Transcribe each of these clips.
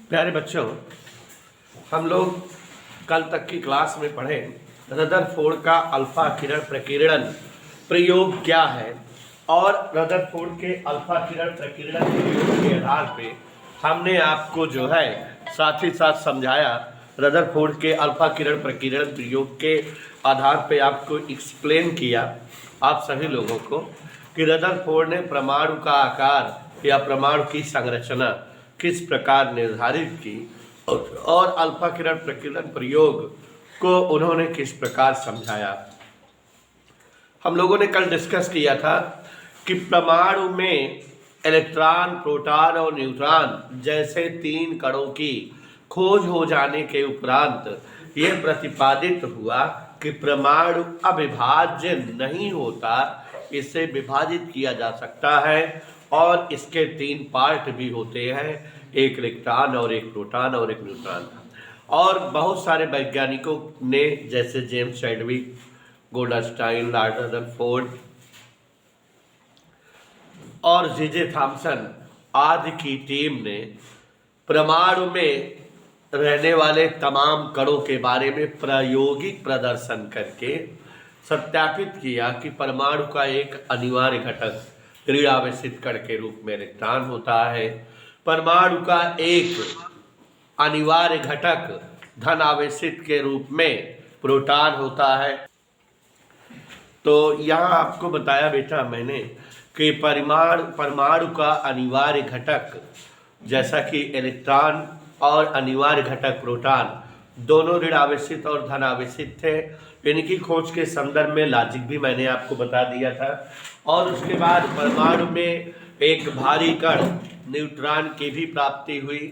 प्यारे बच्चों, हम लोग कल तक की क्लास में पढ़े रदरफोर्ड का अल्फा किरण प्रकीर्णन प्रयोग क्या है। और रदरफोर्ड के अल्फा किरण प्रकीर्णन प्रयोग के आधार पे हमने आपको जो है साथ ही साथ समझाया। रदरफोर्ड के अल्फा किरण प्रकीर्णन प्रयोग के आधार पे आपको एक्सप्लेन किया आप सभी लोगों को कि रदरफोर्ड ने परमाणु का आकार या परमाणु की संरचना किस प्रकार निर्धारित की और अल्फा किरण प्रकीर्णन प्रयोग को उन्होंने किस प्रकार समझाया। हम लोगों ने कल डिस्कस किया था कि परमाणु में इलेक्ट्रॉन, प्रोटॉन और न्यूट्रॉन जैसे तीन कणों की खोज हो जाने के उपरांत यह प्रतिपादित हुआ कि परमाणु अविभाज्य नहीं होता, इसे विभाजित किया जा सकता है और इसके तीन पार्ट भी होते हैं, एक इलेक्ट्रॉन और एक प्रोटॉन और एक न्यूट्रॉन। और बहुत सारे वैज्ञानिकों ने जैसे James Chadwick, Goldstein, Lord Rutherford और जे थॉमसन आदि की टीम ने परमाणु में रहने वाले तमाम कणों के बारे में प्रायोगिक प्रदर्शन करके सत्यापित किया कि परमाणु का एक अनिवार्य घटक ऋणावेशित कण के रूप में इलेक्ट्रॉन होता है, परमाणु का एक अनिवार्य घटक धन आवेशित के रूप में प्रोटॉन होता है। तो यहाँ आपको बताया बेटा मैंने कि परमाणु का अनिवार्य घटक जैसा कि इलेक्ट्रॉन और अनिवार्य घटक प्रोटॉन दोनों ऋण आवेशित और धन आवेशित थे। इनकी खोज के संदर्भ में लॉजिक भी मैंने आपको बता दिया था। और उसके बाद परमाणु में एक भारी कण न्यूट्रॉन की भी प्राप्ति हुई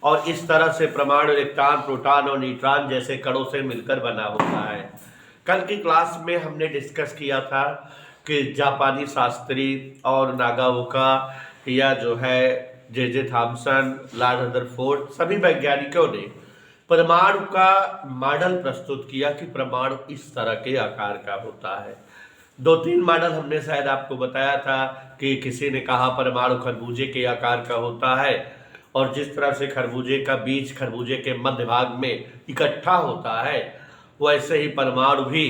और इस तरह से परमाणु इलेक्ट्रॉन, प्रोटॉन और न्यूट्रॉन जैसे कणों से मिलकर बना होता है। कल की क्लास में हमने डिस्कस किया था कि जापानी शास्त्री और नागाओका या जो है जे थॉमसन, लॉर्ड रदरफोर्ड सभी वैज्ञानिकों ने परमाणु का मॉडल प्रस्तुत किया कि परमाणु इस तरह के आकार का होता है। दो तीन मॉडल हमने शायद आपको बताया था कि किसी ने कहा परमाणु खरबूजे के आकार का होता है और जिस तरह से खरबूजे का बीज खरबूजे के मध्य भाग में इकट्ठा होता है वैसे ही परमाणु भी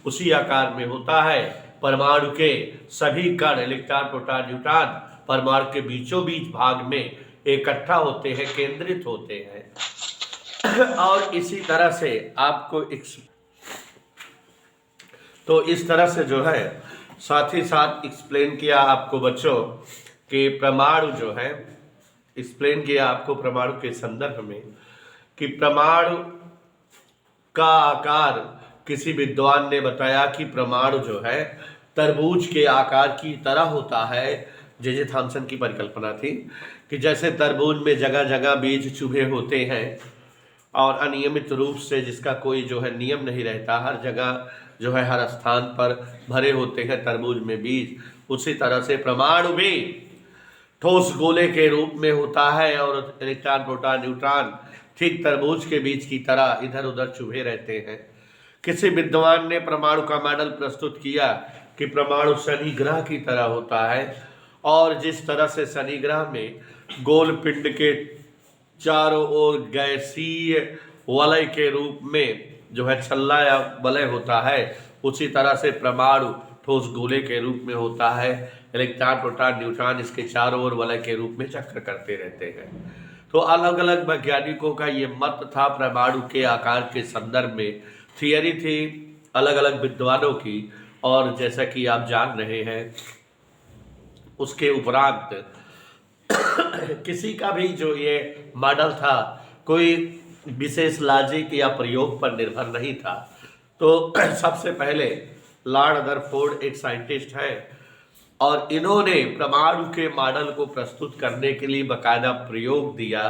उसी आकार में होता है। परमाणु के सभी कण इलेक्ट्रॉन, प्रोटॉन, न्यूट्रॉन परमाणु के बीचों बीच भाग में इकट्ठा होते हैं, केंद्रित होते हैं। और इसी तरह से आपको तो इस तरह से जो है साथ ही साथ एक्सप्लेन किया आपको बच्चों कि परमाणु जो है एक्सप्लेन किया आपको परमाणु के संदर्भ में कि परमाणु का आकार किसी विद्वान ने बताया कि परमाणु जो है तरबूज के आकार की तरह होता है। जे थॉमसन की परिकल्पना थी कि जैसे तरबूज में जगह जगह बीज चुभे होते हैं और अनियमित रूप से जिसका कोई जो है नियम नहीं रहता, हर जगह जो है हर स्थान पर भरे होते हैं तरबूज में बीज, उसी तरह से परमाणु भी ठोस गोले के रूप में होता है और इलेक्ट्रॉन, प्रोटॉन, न्यूट्रॉन ठीक तरबूज के बीज की तरह इधर उधर चुभे रहते हैं। किसी विद्वान ने परमाणु का मॉडल प्रस्तुत किया कि परमाणु शनि ग्रह की तरह होता है और जिस तरह से शनि ग्रह में गोल पिंड के चारों ओर गैसीय वलय के रूप में जो है छल्ला या वलय होता है, उसी तरह से परमाणु ठोस गोले के रूप में होता है। इलेक्ट्रॉन, प्रोटॉन, न्यूट्रॉन इसके चारों ओर वलय के रूप में चक्र करते रहते हैं। तो अलग अलग वैज्ञानिकों का ये मत था परमाणु के आकार के संदर्भ में, थियरी थी अलग अलग विद्वानों की। और जैसा कि आप जान रहे हैं उसके उपरांत किसी का भी जो ये मॉडल था कोई विशेष लॉजिक या प्रयोग पर निर्भर नहीं था। तो सबसे पहले लॉर्ड रदरफोर्ड एक साइंटिस्ट है और इन्होंने परमाणु के मॉडल को प्रस्तुत करने के लिए बाकायदा प्रयोग दिया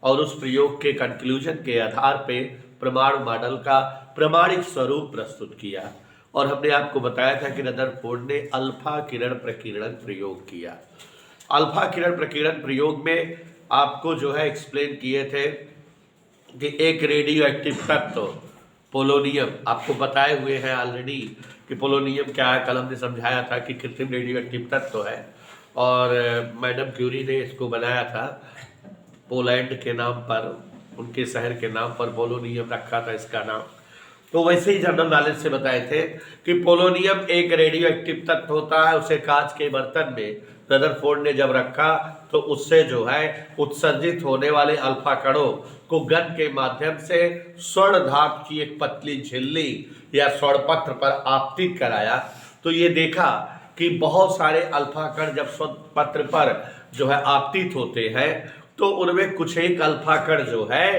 और उस प्रयोग के कंक्लूजन के आधार पे परमाणु मॉडल का प्रमाणिक स्वरूप प्रस्तुत किया। और हमने आपको बताया था कि रदरफोर्ड ने अल्फा किरण प्रकीर्णन प्रयोग किया। अल्फा किरण प्रकीर्णन प्रयोग में आपको जो है एक्सप्लेन किए थे कि एक रेडियो एक्टिव तत्व पोलोनियम, आपको बताए हुए हैं ऑलरेडी कि पोलोनियम क्या है। कल हमने समझाया था कि कृत्रिम रेडियो एक्टिव तत्व है और मैडम क्यूरी ने इसको बनाया था पोलैंड के नाम पर, उनके शहर के नाम पर पोलोनियम रखा था इसका नाम। तो वैसे ही जनरल नॉलेज से बताए थे कि पोलोनियम एक रेडियो एक्टिव तत्व होता है। उसे कांच के बर्तन में रदरफोर्ड ने जब रखा तो उससे जो है उत्सर्जित होने वाले अल्फा कणों को गन के माध्यम से स्वर्ण धातु की एक पतली झिल्ली या स्वर्णपत्र पर आपतित कराया। तो ये देखा कि बहुत सारे अल्फा कण जब स्वर्णपत्र पर जो है आपतित होते हैं तो उनमें कुछ एक अल्फा कण जो है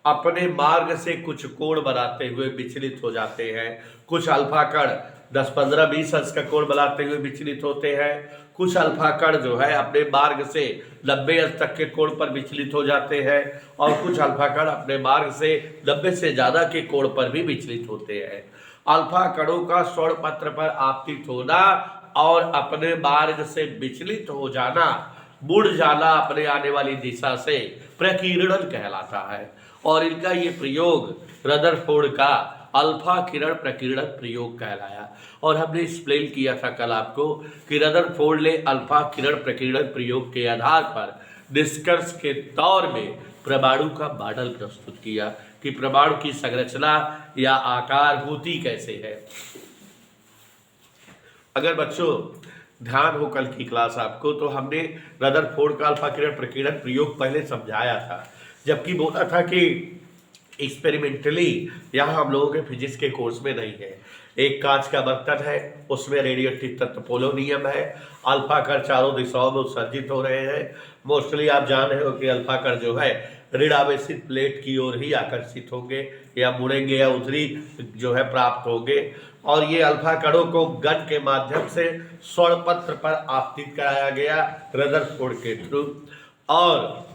अपने मार्ग से कुछ कोण बनाते हुए विचलित हो जाते हैं। कुछ अल्फा कण 10, 15, 20 अंश का कोण बनाते हुए विचलित होते हैं। कुछ अल्फा कण जो है अपने मार्ग से 90 अंश तक के कोण पर विचलित हो जाते हैं और कुछ अल्फा कण अपने मार्ग से 90 से ज्यादा के कोण पर भी विचलित होते हैं। अल्फा कणों का स्वर्णपत्र पर आपतित होना और अपने मार्ग से विचलित हो जाना, मुड़ जाना अपने आने वाली दिशा से, प्रकीर्णन कहलाता है। और इनका ये प्रयोग रदरफोर्ड का अल्फा किरण प्रकीर्णन प्रयोग कहलाया। और हमने एक्सप्लेन किया था कल आपको कि रदरफोर्ड ने अल्फा किरण प्रकीर्णन प्रयोग के आधार पर निष्कर्ष के तौर में परमाणु का मॉडल प्रस्तुत किया कि परमाणु की संरचना या आकार होती कैसे है। अगर बच्चों ध्यान हो कल की क्लास आपको, तो हमने रदरफोर्ड का अल्फा किरण प्रकीर्णन प्रयोग पहले समझाया था, जबकि बोला था कि एक्सपेरिमेंटली यहाँ हम लोगों के फिजिक्स के कोर्स में नहीं है। एक कांच का बर्तन है, उसमें रेडियोएक्टिव तत्व पोलोनियम है, अल्फा कण चारों दिशाओं में उत्सर्जित हो रहे हैं। मोस्टली आप जान रहे हो कि अल्फा कण जो है ऋणावेशित प्लेट की ओर ही आकर्षित होंगे या मुड़ेंगे या उधरी जो है प्राप्त होंगे। और ये अल्फा कणों को गन के माध्यम से स्वर्णपत्र पर आपतित कराया गया रदरफोर्ड के थ्रू, और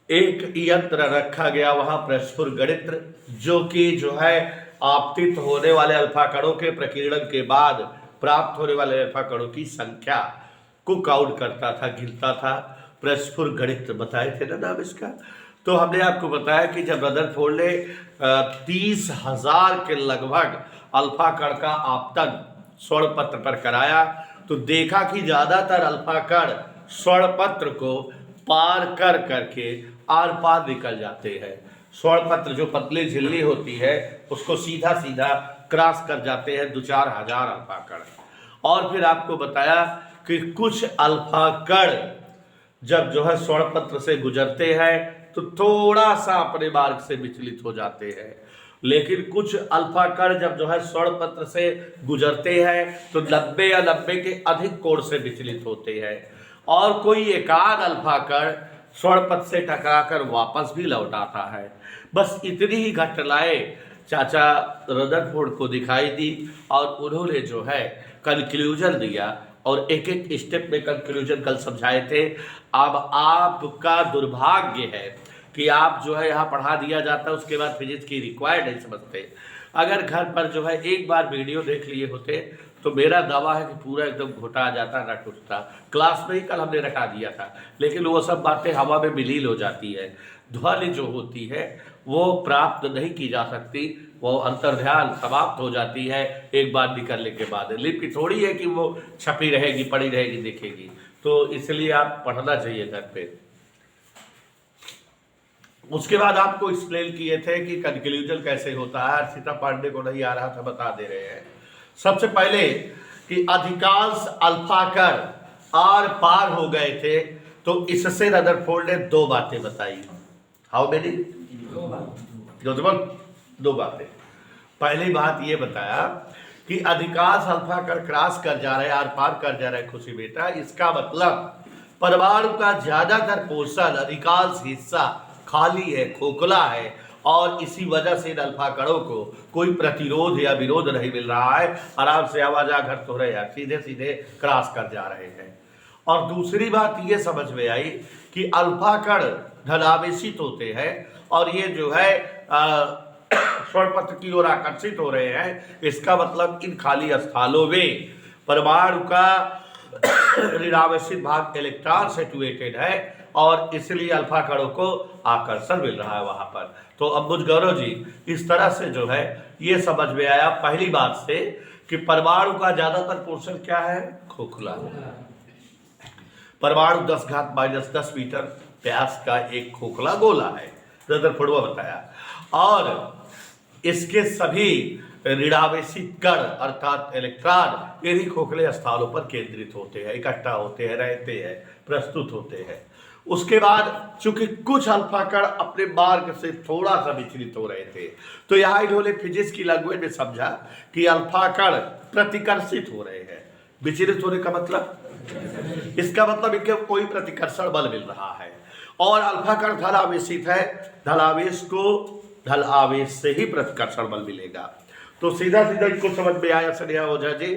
एक यंत्र रखा गया वहां प्रस्फुर गणित्र, जो कि जो है आपतित होने वाले अल्फा कणों के प्रकीर्णन के बाद प्राप्त होने वाले अल्फा कणों की संख्या को काउंट करता था, गिनता था। प्रस्फुर गणित्र बताए थे ना नाम इसका। तो हमने आपको बताया कि जब रदरफोर्ड ने 30,000 के लगभग अल्फा कण का आपतन स्वर्णपत्र पर कराया तो देखा कि ज्यादातर अल्फा कण स्वर्णपत्र को पार कर करके आर पार निकल जाते हैं। स्वर्णपत्र जो पतली झिल्ली होती है उसको सीधा सीधा क्रॉस कर जाते हैं 2-4 हजार अल्फा कण। और फिर आपको बताया कि कुछ अल्फा कण जब जो है स्वर्णपत्र से गुजरते हैं तो थोड़ा सा अपने मार्ग से विचलित हो जाते हैं, लेकिन कुछ अल्फा कण जब जो है स्वर्णपत्र से गुजरते हैं तो 90 या 90 के अधिक कोण से विचलित होते हैं। और कोई एकाध अल्फा कण स्वर्णपत्र से टकराकर वापस भी लौट आता है। बस इतनी ही घटनाएं चाचा रदरफोर्ड को दिखाई दी और उन्होंने जो है कंक्लूजन दिया और एक एक स्टेप में कंक्लूजन कल समझाए थे। अब आपका दुर्भाग्य है कि आप जो है यहाँ पढ़ा दिया जाता है, उसके बाद फिजिक्स की रिक्वायर्ड नहीं समझते। अगर घर पर जो है एक बार वीडियो देख लिए होते तो मेरा दावा है कि पूरा एकदम घोटा आ जाता, न टूटता। क्लास में ही कल हमने रखा दिया था, लेकिन वो सब बातें हवा में विलीन हो जाती है। ध्वनि जो होती है वो प्राप्त नहीं की जा सकती, वो अंतर्ध्यान समाप्त हो जाती है एक बार निकलने के बाद। लिपि थोड़ी है कि वो छपी रहेगी, पड़ी रहेगी, दिखेगी। तो इसलिए आप पढ़ना चाहिए घर पे। उसके बाद आपको एक्सप्लेन किए थे कि कंक्लूजन कैसे होता है। अर्चिता पांडे को नहीं आ रहा था, बता दे रहे हैं। सबसे पहले कि अधिकांश अल्फा कण आर पार हो गए थे, तो इससे रदरफोर्ड ने 2 बातें बताई। How many? 2 बातें। पहली बात ये बताया कि अधिकांश अल्फा कण क्रॉस कर जा रहे, आर पार कर जा रहे खुशी बेटा, इसका मतलब परमाणु का ज्यादातर पोर्शन, अधिकांश हिस्सा खाली है, खोखला है, और इसी वजह से इन अल्फा कणों को कोई प्रतिरोध या विरोध नहीं मिल रहा है। आराम से आवाजाघट हो रहे हैं, सीधे सीधे क्रॉस कर जा रहे हैं। और दूसरी बात ये समझ में आई कि अल्फा कण धनावेशित होते हैं और ये जो है स्वर्णपत्र की ओर आकर्षित हो रहे हैं। इसका मतलब इन खाली स्थानों में परमाणु का ऋणावेशित भाग इलेक्ट्रॉन से सिचुएटेड है और इसलिए अल्फा कणों को आकर्षण मिल रहा है वहां पर। तो अम्बुज गौरव जी, इस तरह से जो है ये समझ में आया पहली बात से कि परमाणु का ज्यादातर पोर्शन क्या है, खोखला। परमाणु 10⁻⁻10 मीटर व्यास का एक खोखला गोला है, रदरफोर्ड ने बताया। और इसके सभी ऋणावेशित कण अर्थात इलेक्ट्रॉन इन्हीं खोखले स्थानों पर केंद्रित होते हैं, इकट्ठा होते हैं, रहते हैं, प्रस्तुत होते हैं। उसके बाद चूंकि कुछ अल्फा कण अपने मार्ग से थोड़ा सा विचलित हो रहे थे, तो यहाँ इन्होंने फिजिक्स की लैंग्वेज में समझा कि अल्फा कण प्रतिकर्षित हो रहे हैं। विचलित होने का मतलब, इसका मतलब है कि कोई प्रतिकर्षण बल मिल रहा है। और अल्फा कण धन आवेशित है, धन आवेश को धन आवेश से ही प्रतिकर्षण बल मिलेगा। तो सीधा सीधा इनको समझ में आया स्नेहा ओझा जी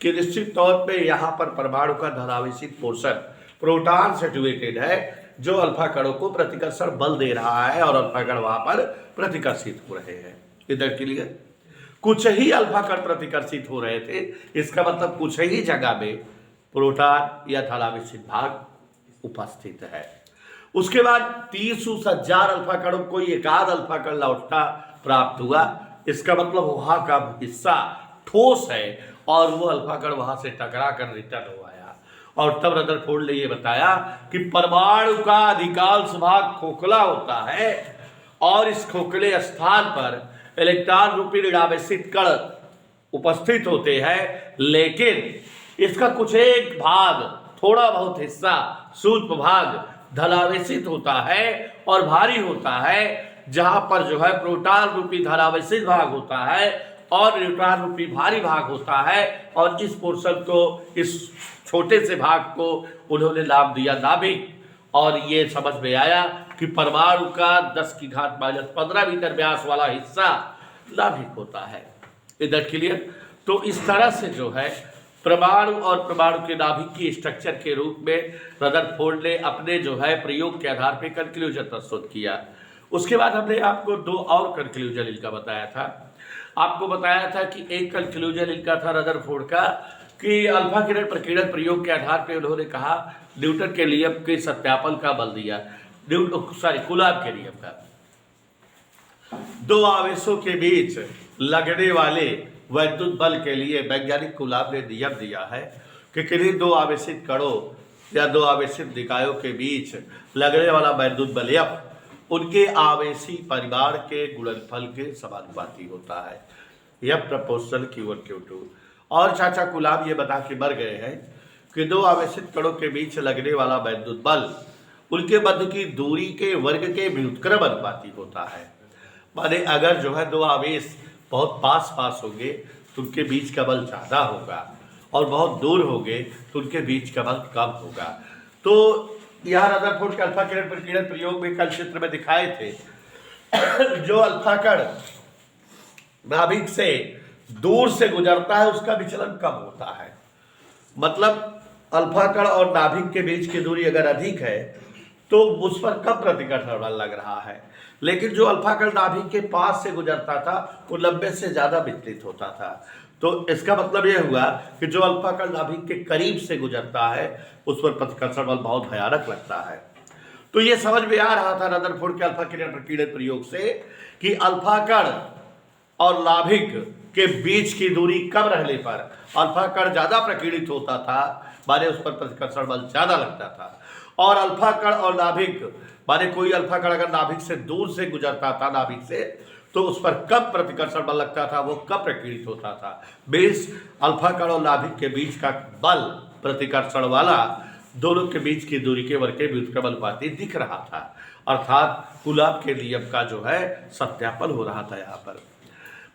कि निश्चित तौर पे यहाँ पर परमाणु का धन आवेशित पोर्शन प्रोटॉन सिचुएटेड है, जो अल्फा कणों को प्रतिकर्षण बल दे रहा है और अल्फा कण वहां पर प्रतिकर्षित हो रहे हैं। इधर क्लियर? कुछ ही अल्फा कण प्रतिकर्षित हो रहे थे, इसका मतलब कुछ ही जगह में प्रोटॉन या धन आवेशित भाग उपस्थित है। उसके बाद 30,000 अल्फा कणों को एकाध अल्फा कण लौटता प्राप्त हुआ, इसका मतलब वहां का हिस्सा ठोस है और वो अल्फा कण वहां से टकरा कर रिटर्न हो आया। और तब रदरफोर्ड ने ये बताया कि परमाणु का अधिकांश भाग खोखला होता है और इस खोखले स्थान पर इलेक्ट्रॉन रूपी ऋणावेशित कण उपस्थित होते हैं, लेकिन इसका कुछ एक भाग, थोड़ा बहुत हिस्सा, सूक्ष्म भाग धनावेशित होता है और भारी होता है, जहां पर जो है प्रोटॉन रूपी धनावेशित भाग होता है और न्यूट्रॉन रूपी भारी भाग होता है। और इस पोर्शन को, इस छोटे से भाग को उन्होंने नाम दिया नाभिक। और ये समझ में आया कि परमाणु का 10⁻⁻15 मीटर व्यास वाला हिस्सा नाभिक होता है। इधर क्लियर? तो इस तरह से जो है परमाणु और परमाणु के नाभिक की स्ट्रक्चर के रूप में रदरफोर्ड ने अपने जो है प्रयोग के आधार पर कंक्लूजन प्रस्तुत किया। उसके बाद हमने आपको 2 और कंक्लूजन इनका बताया था। आपको बताया था कि एक कंक्लूजन इनका था रदरफोर्ड का कि अल्फा किरण प्रकीर्णन प्रयोग के आधार पर उन्होंने कहा न्यूटन के नियम के सत्यापन का बल दिया, कूलॉम के नियम का। 2 आवेशों के बीच लगने वाले वैद्युत बल के लिए वैज्ञानिक कूलॉम ने नियम दिया है कि किन्हीं 2 आवेशित कणों या 2 आवेशित निकायों के बीच लगने वाला वैद्युत बल F उनके आवेशी परिमाण के गुणनफल के समानुपाती होता है। F proportional Q1 Q2। और चाचा कूलॉम ये बता के मर गए हैं कि 2 आवेशित कणों के बीच लगने वाला वैद्युत बल उनके मध्य की दूरी के वर्ग के व्युत्क्रम अनुपाती होता है। माने अगर जो है 2 आवेश बहुत पास पास होंगे तो उनके बीच का बल ज़्यादा होगा और बहुत दूर होंगे तो उनके बीच का बल कम होगा। तो यहाँ रदरफोर्ड के अल्फा किरण प्रकीर्णन प्रयोग में कल चित्र में दिखाए थे जो अल्फा कण नाभिक से दूर से गुजरता है उसका विचलन कम होता है। मतलब अल्फा कण और नाभिक के बीच की दूरी अगर अधिक है तो उस पर कम प्रतिकर्षण बल लग रहा है, लेकिन जो अल्फा कण नाभिक के पास से गुजरता था वो 90 से ज्यादा विचलित होता था। तो इसका मतलब यह हुआ कि जो अल्फा कण नाभिक के करीब से गुजरता है उस पर प्रतिकर्षण बल बहुत भयानक लगता है। तो ये समझ में आ रहा था रदरफोर्ड के अल्फा किरण प्रकीर्णन प्रयोग से कि अल्फा कण और नाभिक के बीच की दूरी कम रहने पर अल्फा कण ज्यादा प्रकीर्णित होता था, माने उस पर प्रतिकर्षण बल ज्यादा लगता था। और अल्फा कण और नाभिक, माने कोई अल्फा कण अगर नाभिक से दूर से गुजरता था नाभिक से तो उस पर कम प्रतिकर्षण बल लगता था, वो कम प्रकीर्णित होता था। बेस अल्फा कण और नाभिक के बीच का बल प्रतिकर्षण वाला दोनों के बीच की दूरी के वर्ग के व्युत्क्रम अनुपाती दिख रहा था, अर्थात कूलॉम के नियम का जो है सत्यापन हो रहा था। यहाँ पर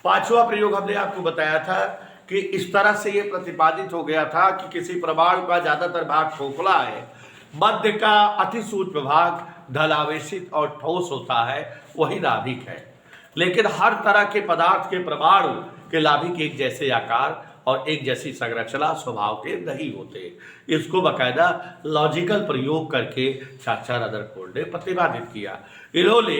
5वां प्रयोग हमने आपको बताया था कि इस तरह से ये प्रतिपादित हो गया था कि किसी परमाणु का ज्यादातर भाग खोखला है, मध्य का अति सूक्ष्म भाग धनावेशित और ठोस होता है, वही नाभिक है। लेकिन हर तरह के पदार्थ के परमाणु के नाभिक एक जैसे आकार और एक जैसी संरचना स्वभाव के नहीं होते। इसको बाकायदा लॉजिकल प्रयोग करके चाचा रदरफोर्ड ने प्रतिपादित किया। इन्होंने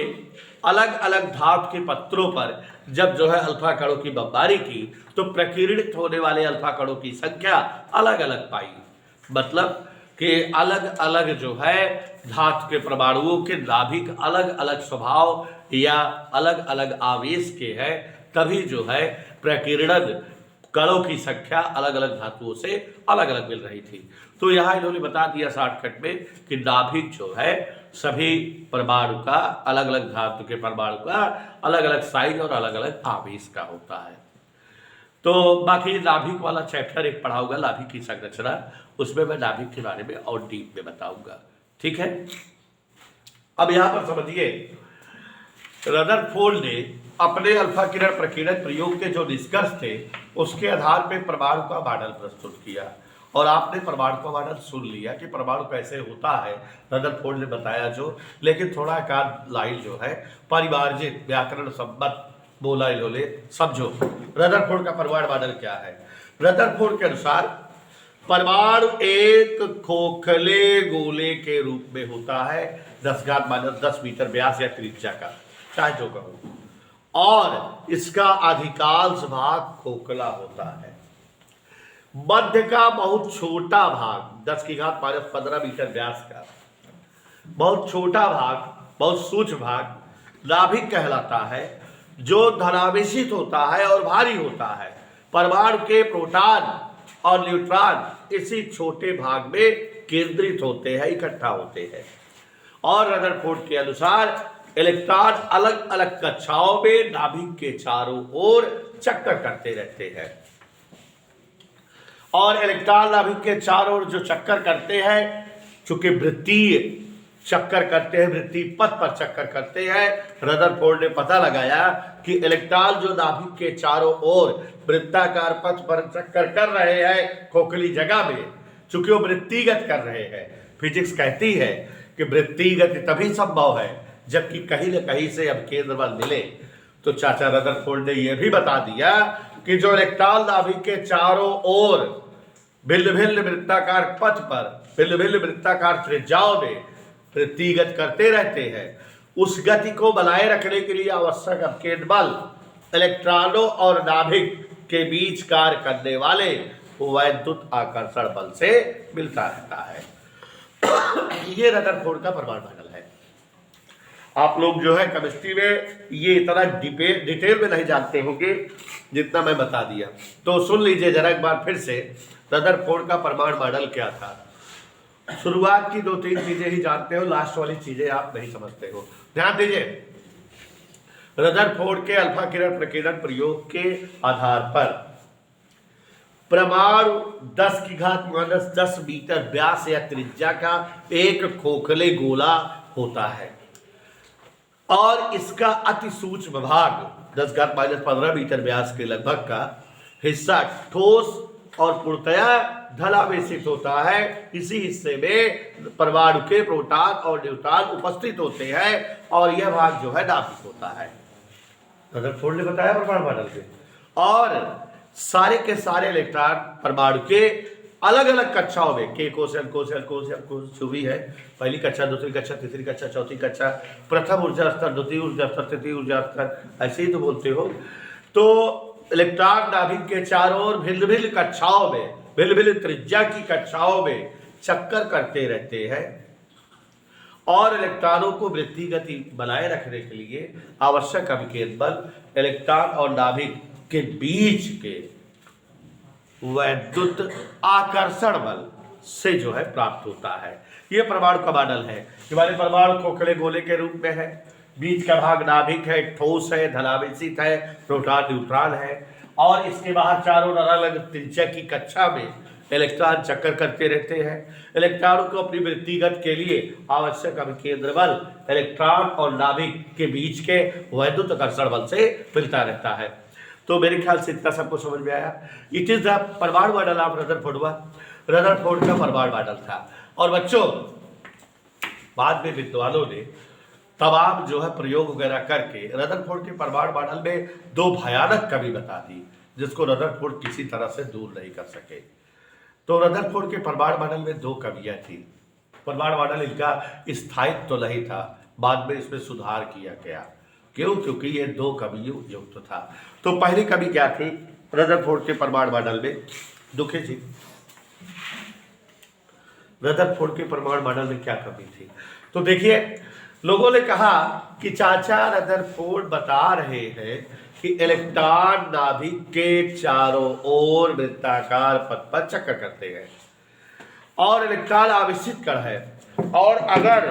अलग अलग धातु के पत्रों पर जब जो है अल्फा कणों की बमबारी की तो प्रकीर्णित होने वाले अल्फा कणों की संख्या अलग अलग पाई। मतलब कि अलग अलग जो है धातु के परमाणुओं के नाभिक अलग अलग स्वभाव या अलग अलग आवेश के हैं, तभी जो है प्रकीर्णन कणों की संख्या अलग अलग धातुओं से अलग अलग मिल रही थी। तो यहाँ इन्होंने बता दिया शॉर्टकट में कि नाभिक जो है सभी परमाणु का, अलग अलग धातु के परमाणु का अलग अलग साइज और अलग अलग आवेश का होता है। तो बाकी नाभिक वाला चैप्टर एक पढ़ा होगा, नाभिक की संरचना, उसमें मैं नाभिक के बारे में और डीप में बताऊंगा। ठीक है, अब यहां पर समझिए, रदरफोर्ड ने अपने अल्फा किरण प्रकीर्णन प्रयोग के जो निष्कर्ष थे उसके आधार पर परमाणु का मॉडल प्रस्तुत किया, और आपने परमाणु का मॉडल सुन लिया कि परमाणु कैसे होता है, रदरफोर्ड ने बताया जो। लेकिन थोड़ा एकाध लाइन जो है परिवारजित व्याकरण सम्मत बोला इन्होंने समझो। रदरफोर्ड का परमाणु मॉडल क्या है? रदरफोर्ड के अनुसार परमाणु एक खोखले गोले के रूप में होता है, 10⁻10 मीटर व्यास या त्रिज्या का, चाहे जो कहो, और इसका अधिकांश भाग खोखला होता है। मध्य का बहुत छोटा भाग 10⁻15 मीटर व्यास का बहुत छोटा भाग, बहुत सूक्ष्म भाग नाभिक कहलाता है, जो धनावेशित होता है और भारी होता है। परमाणु के प्रोटॉन और न्यूट्रॉन इसी छोटे भाग में केंद्रित होते हैं, इकट्ठा होते हैं। और रदरफोर्ड के अनुसार इलेक्ट्रॉन अलग अलग कक्षाओं में नाभिक के चारों ओर चक्कर करते रहते हैं, और इलेक्ट्रॉन नाभिक के चारों ओर जो चक्कर करते हैं, चूंकि वृत्तीय चक्कर करते हैं, वृत्तीय पथ पर चक्कर करते हैं, रदरफोर्ड ने पता लगाया कि इलेक्ट्रॉन जो नाभिक के चारों ओर वृत्ताकार पथ पर चक्कर कर रहे हैं खोखली जगह में, चूंकि वो वृत्तिगत कर रहे हैं। फिजिक्स कहती है कि वृत्तिगति तभी संभव है जबकि कहीं न कहीं से अब केंद्र बल मिले। तो चाचा रदरफोर्ड ने यह भी बता दिया कि जो इलेक्ट्रॉन नाभिक के चारों ओर भिन्न भिन्न वृत्ताकार पथ पर भिन्न भिन्न वृत्ताकार त्रिज्याओं में वृत्तिगत करते रहते हैं, उस गति को बनाए रखने के लिए आवश्यक अपकेंद्र बल इलेक्ट्रॉनों और नाभिक के बीच कार्य करने वाले वैद्युत आकर्षण बल से मिलता रहता है। ये रदरफोर्ड का परमाणु मॉडल है। आप लोग जो है केमिस्ट्री में ये इतना डिटेल में नहीं जानते होंगे जितना मैं बता दिया, तो सुन लीजिए जरा एक बार फिर से, रदरफोर्ड का परमाणु मॉडल क्या था। शुरुआत की 2-3 चीजें ही जानते हो, लास्ट वाली चीजें आप नहीं समझते हो। ध्यान दीजिए, रदरफोर्ड के अल्फा किरण प्रकीर्णन प्रयोग के आधार पर परमाणु 10⁻10 मीटर व्यास या त्रिज्या का एक खोखले गोला होता है, और इसका अति सूक्ष्म भाग 10⁻15 मीटर व्यास के लगभग का हिस्सा ठोस और पूर्णतया धनावेशित होता है। इसी हिस्से में परमाणु के प्रोटॉन और न्यूट्रॉन उपस्थित होते हैं, और यह भाग जो है नाभिक होता है। रदरफोर्ड ने बताया परमाणु मॉडल के, और सारे के सारे इलेक्ट्रॉन परमाणु के अलग अलग कक्षाओं में, के कोश, एल कोश, एल कोश, एल कोश जो भी है, पहली कक्षा, दूसरी कक्षा, तीसरी कक्षा, चौथी कक्षा, प्रथम ऊर्जा स्तर, द्वितीय ऊर्जा स्तर, तृतीय ऊर्जा स्तर, ऐसे ही तो बोलते हो। तो इलेक्ट्रॉन नाभिक के चारों ओर भिन्न भिन्न कक्षाओं में, भिन्न भिन्न त्रिज्या की कक्षाओं में चक्कर करते रहते हैं, और इलेक्ट्रॉनों को वृत्तीय गति बनाए रखने के लिए आवश्यक अभिकेंद्र बल इलेक्ट्रॉन और नाभिक के बीच के वैद्युत आकर्षण बल से जो है प्राप्त होता है। यह परमाणु का मॉडल है। हमारे परमाणु खोखले गोले के रूप में है, बीच का भाग नाभिक है, ठोस है, धनावेशित है, प्रोटॉन न्यूट्रॉन है, और इसके बाहर चारों अलग अलग त्रिज्या की कक्षा में इलेक्ट्रॉन चक्कर करते रहते हैं। इलेक्ट्रॉनों को अपनी वृत्तिगत के लिए आवश्यक अभिकेंद्र बल इलेक्ट्रॉन और नाभिक के बीच के वैद्युत आकर्षण बल से मिलता रहता है। तो मेरे ख्याल से इतना सबको समझ में आया। इट इज द परमाणु मॉडल ऑफ रदरफोर्ड का परमाणु मॉडल था। और बच्चों, बाद में विद्वानों ने तमाम जो है प्रयोग वगैरह करके रदरफोर्ड के परमाणु मॉडल में 2 भयानक कमी बता दी, जिसको रदरफोर्ड किसी तरह से दूर नहीं कर सके। तो रदरफोर्ड के परमाणु मॉडल में 2 कमियां थी। परमाणु मॉडल इनका स्थायित्व तो नहीं था, बाद में इसमें सुधार किया गया। क्यों? क्योंकि ये 2 कमियों युक्त था। तो पहली कमी क्या थी रदरफोर्ड के परमाणु मॉडल में? दुखी जी, रदरफोर्ड के परमाणु मॉडल में क्या कमी थी? तो देखिए, लोगों ने कहा कि चाचा रदरफोर्ड बता रहे हैं कि इलेक्ट्रॉन नाभिक के चारों ओर वृत्ताकार पथ पर चक्कर करते हैं, और इलेक्ट्रॉन आवेशित कण है, और अगर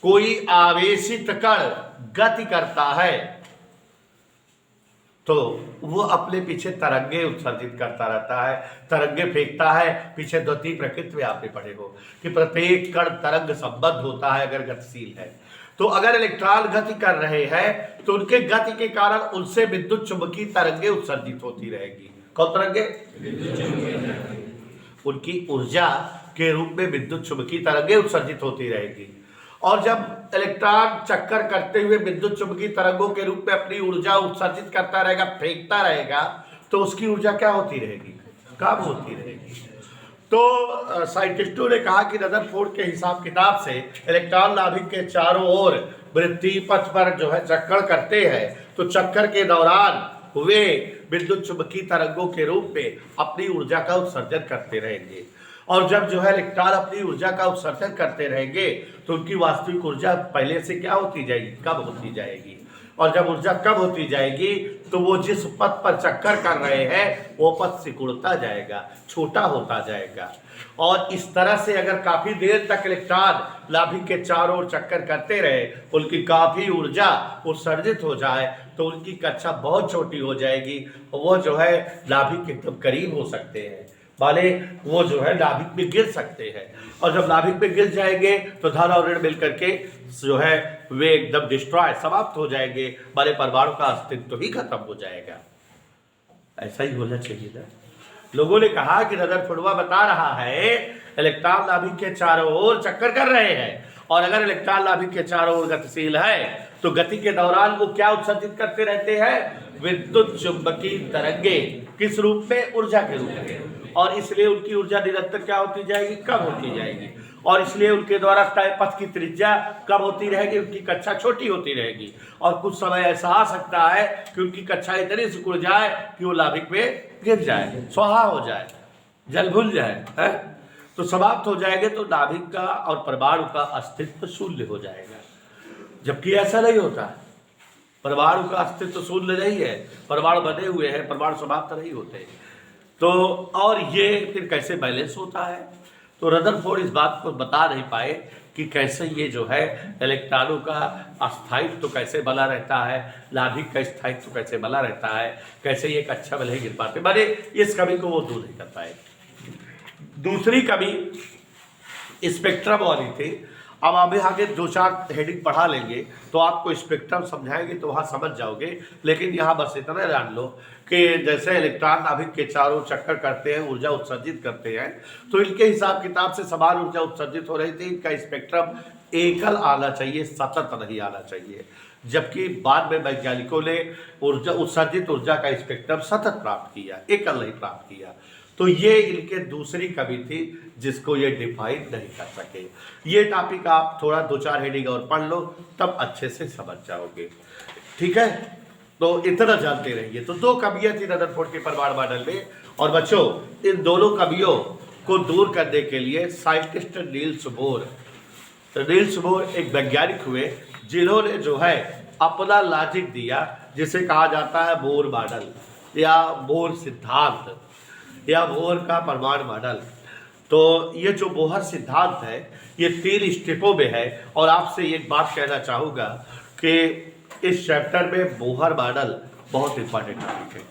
कोई आवेशित कण गति करता है तो वो अपने पीछे तरंगे उत्सर्जित करता रहता है, तरंगे फेंकता है। पीछे द्वितीय प्रकृति में आपने पढ़े हो कि प्रत्येक कण तरंग संबद्ध होता है अगर गतिशील है। तो अगर इलेक्ट्रॉन गति कर रहे हैं तो उनके गति के कारण उनसे विद्युत चुंबकीय तरंगे उत्सर्जित होती रहेगी। कौन तरंगे? उनकी ऊर्जा के रूप में विद्युत चुंबकीय तरंगे उत्सर्जित होती रहेगी। और जब इलेक्ट्रॉन चक्कर करते हुए विद्युत चुंबकीय तरंगों के रूप में अपनी ऊर्जा उत्सर्जित करता रहेगा, फेंकता रहेगा, तो उसकी ऊर्जा क्या होती रहेगी? कम होती रहेगी। तो साइंटिस्टों ने कहा कि रदरफोर्ड के हिसाब किताब से इलेक्ट्रॉन नाभिक के चारों ओर वृत्तीय पथ पर जो है चक्कर करते हैं, तो चक्कर के दौरान वे विद्युत चुंबकीय तरंगों के रूप में अपनी ऊर्जा का उत्सर्जन करते रहेंगे। और जब जो है इलेक्ट्रॉन अपनी ऊर्जा का उत्सर्जन करते रहेंगे तो उनकी वास्तविक ऊर्जा पहले से क्या होती जाएगी? कम होती जाएगी। और जब ऊर्जा कम होती जाएगी तो वो जिस पथ पर चक्कर कर रहे हैं वो पथ सिकुड़ता जाएगा, छोटा होता जाएगा। और इस तरह से अगर काफी देर तक इलेक्ट्रॉन नाभिक के चारों ओर चक्कर करते रहे, उनकी काफी ऊर्जा उत्सर्जित हो जाए तो उनकी कक्षा बहुत छोटी हो जाएगी। वो जो है नाभिक के एकदम करीब हो सकते हैं, माने वो जो है नाभिक में गिर सकते हैं। और जब नाभिक में गिर जाएंगे तो धन और ऋण मिलकर के जो है वे एकदम डिस्ट्रॉय, समाप्त हो जाएंगे, माने परमाणु का अस्तित्व ही खत्म हो जाएगा। ऐसा ही होना चाहिए ना। लोगों ने कहा कि रदरफोर्ड बता रहा है इलेक्ट्रॉन नाभिक के चारों ओर चक्कर कर रहे हैं, और अगर इलेक्ट्रॉन नाभिक के चारों ओर गतिशील है तो गति के दौरान वो क्या उत्सर्जित करते रहते हैं? विद्युत चुंबकीय तरंगे। किस रूप में? ऊर्जा के रूप में। और इसलिए उनकी ऊर्जा निरंतर क्या होती जाएगी? कम होती जाएगी। और इसलिए उनके द्वारा तय पथ की त्रिज्या कम होती रहेगी, उनकी कक्षा छोटी होती रहेगी। और कुछ समय ऐसा आ सकता है कि उनकी कक्षा इतनी सिकुड़ जाए कि वो नाभिक में गिर जाए, स्वाहा हो जाए, जल भूल जाए, है? तो समाप्त हो जाएंगे। तो नाभिक का और परमाणु का अस्तित्व शून्य हो जाएगा। जबकि ऐसा नहीं होता, परमाणु का अस्तित्व शून्य नहीं है, परमाणु बने हुए हैं, परमाणु समाप्त नहीं होते। तो और ये फिर कैसे बैलेंस होता है? तो रदरफोर्ड इस बात को बता नहीं पाए कि कैसे ये जो है इलेक्ट्रॉनों का अस्थायित्व तो कैसे बना रहता है, नाभिक का स्थायित्व तो कैसे बना रहता है, कैसे ये कक्षा में नहीं गिर पाते, माने इस कमी को वो दूर नहीं कर पाए। दूसरी कमी स्पेक्ट्रम वाली थी। अब अभी आगे 2-4 हेडिंग पढ़ा लेंगे तो आपको स्पेक्ट्रम समझाएंगे तो वहाँ समझ जाओगे। लेकिन यहाँ बस इतना जान लो कि जैसे इलेक्ट्रॉन नाभिक के चारों चक्कर करते हैं, ऊर्जा उत्सर्जित करते हैं, तो इनके हिसाब किताब से समान ऊर्जा उत्सर्जित हो रही थी। इनका स्पेक्ट्रम एकल आना चाहिए, सतत नहीं आना चाहिए। जबकि बाद में वैज्ञानिकों ने ऊर्जा उत्सर्जित ऊर्जा का स्पेक्ट्रम सतत प्राप्त किया, एकल नहीं प्राप्त किया। तो ये इनके दूसरी कमी थी जिसको ये डिफाइन नहीं कर सके। ये टॉपिक आप थोड़ा 2-4 हेडिंग और पढ़ लो तब अच्छे से समझ जाओगे। ठीक है, तो इतना जानते रहिए। तो 2 कमियां थी रदरफोर्ड के परमाणु मॉडल में। और बच्चों, इन दोनों कमियों को दूर करने के लिए साइंटिस्ट नील्स बोर एक वैज्ञानिक हुए जिन्होंने जो है अपना लॉजिक दिया, जिसे कहा जाता है बोर मॉडल या बोर सिद्धांत या बोर का परमाणु मॉडल। तो ये जो बोहर सिद्धांत है ये 3 स्टेपों में है। और आपसे एक बात कहना चाहूँगा कि इस चैप्टर में बोहर मॉडल बहुत इंपॉर्टेंट टॉपिक है।